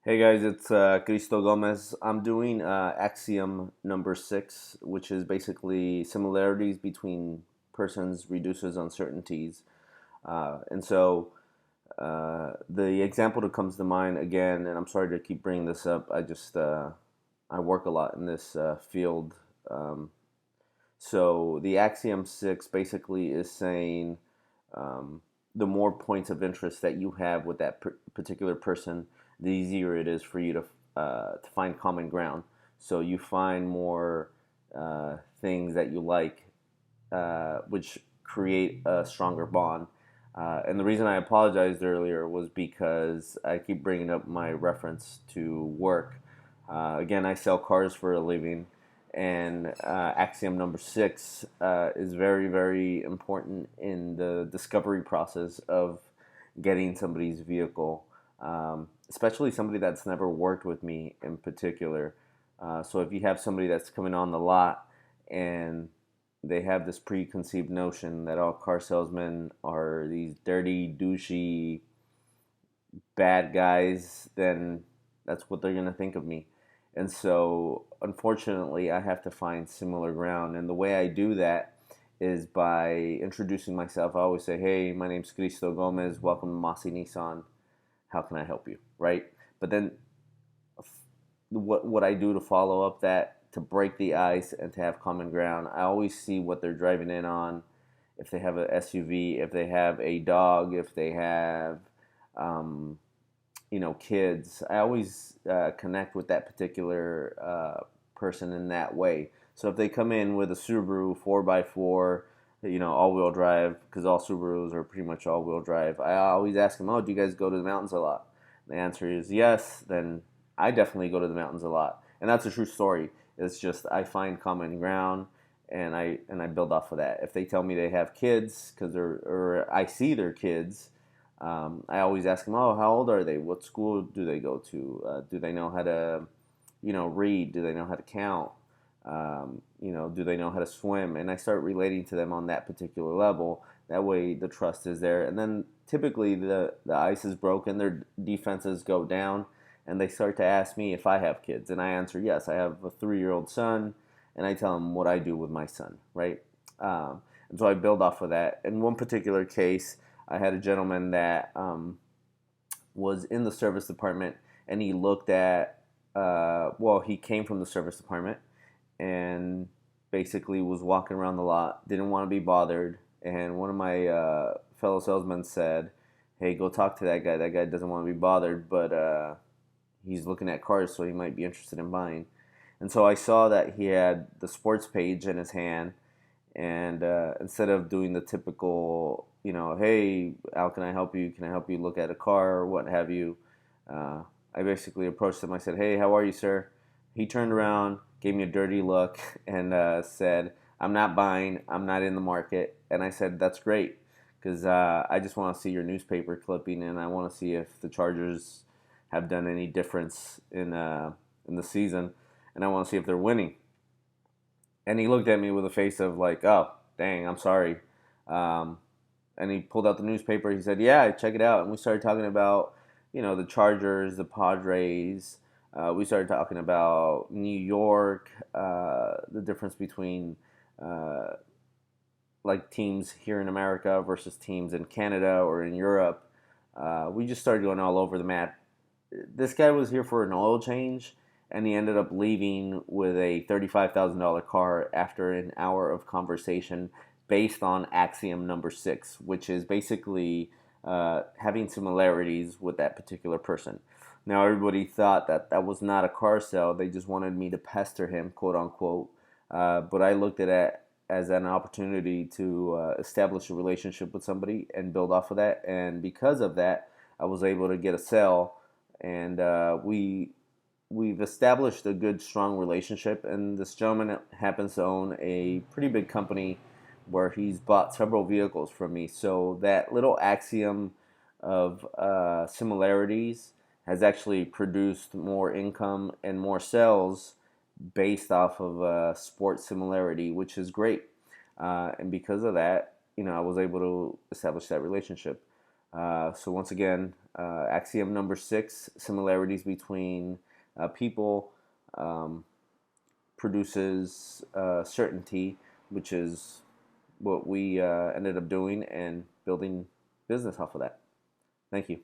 Hey guys, it's Cristo Gomez. I'm doing axiom number six, which is basically similarities between persons reduces uncertainties. The example that comes to mind again, and I'm sorry to keep bringing this up. I work a lot in this field. Um, so the axiom six basically is saying um, the more points of interest that you have with that particular person, the easier it is for you to find common ground. So you find more things that you like, which create a stronger bond. And the reason I apologized earlier was because I keep bringing up my reference to work. Again, I sell cars for a living, and axiom number six is very, very important in the discovery process of getting somebody's vehicle, especially somebody that's never worked with me in particular. So if you have somebody that's coming on the lot and they have this preconceived notion that all car salesmen are these dirty, douchey, bad guys, then that's what they're going to think of me. And so, unfortunately, I have to find similar ground. And the way I do that is by introducing myself. I always say, hey, my name's Cristo Gomez. Welcome to Masi Nissan. How can I help you? Right? But then what I do to follow up that, to break the ice and to have common ground, I always see what they're driving in on. If they have an SUV, if they have a dog, if they have um, kids, I always connect with that particular person in that way. So if they come in with a Subaru 4x4, all-wheel drive, because all Subarus are pretty much all-wheel drive, I always ask them, oh, do you guys go to the mountains a lot? The answer is yes. Then I definitely go to the mountains a lot, and that's a true story. It's just I find common ground, and I build off of that. If they tell me they have kids, or I see their kids, I always ask them, oh, how old are they? What school do they go to? Do they know how to, read? Do they know how to count? Do they know how to swim? And I start relating to them on that particular level. That way, the trust is there. And then typically, the ice is broken. Their defenses go down, and they start to ask me if I have kids, and I answer yes. I have a 3-year-old son, and I tell them what I do with my son. Right. And so I build off of that. In one particular case, I had a gentleman that was in the service department, and he looked at, he came from the service department and basically was walking around the lot, didn't want to be bothered. And one of my fellow salesmen said, hey, go talk to that guy. That guy doesn't want to be bothered, but he's looking at cars, so he might be interested in buying. And so I saw that he had the sports page in his hand, and instead of doing the typical, hey, how can I help you? Can I help you look at a car or what have you? I basically approached him. I said, hey, how are you, sir? He turned around, gave me a dirty look, and said, I'm not buying. I'm not in the market. And I said, that's great, because I just want to see your newspaper clipping, and I want to see if the Chargers have done any difference in the season, and I want to see if they're winning. And he looked at me with a face of like, oh, dang, I'm sorry. Um, and he pulled out the newspaper. He said, yeah, check it out. And we started talking about, the Chargers, the Padres. We started talking about New York, the difference between uh, like teams here in America versus teams in Canada or in Europe. We just started going all over the map. This guy was here for an oil change, and he ended up leaving with a $35,000 car after an hour of conversation based on axiom number six, which is basically having similarities with that particular person. Now, everybody thought that that was not a car sale. They just wanted me to pester him, quote unquote. But I looked at it as an opportunity to establish a relationship with somebody and build off of that. And because of that, I was able to get a sale, and we've established a good, strong relationship. And this gentleman happens to own a pretty big company where he's bought several vehicles from me. So that little axiom of similarities has actually produced more income and more sales based off of sport similarity, which is great. And because of that, I was able to establish that relationship. So once again, axiom number 6: similarities between people um, produces certainty, which is what we ended up doing and building business off of that. Thank you.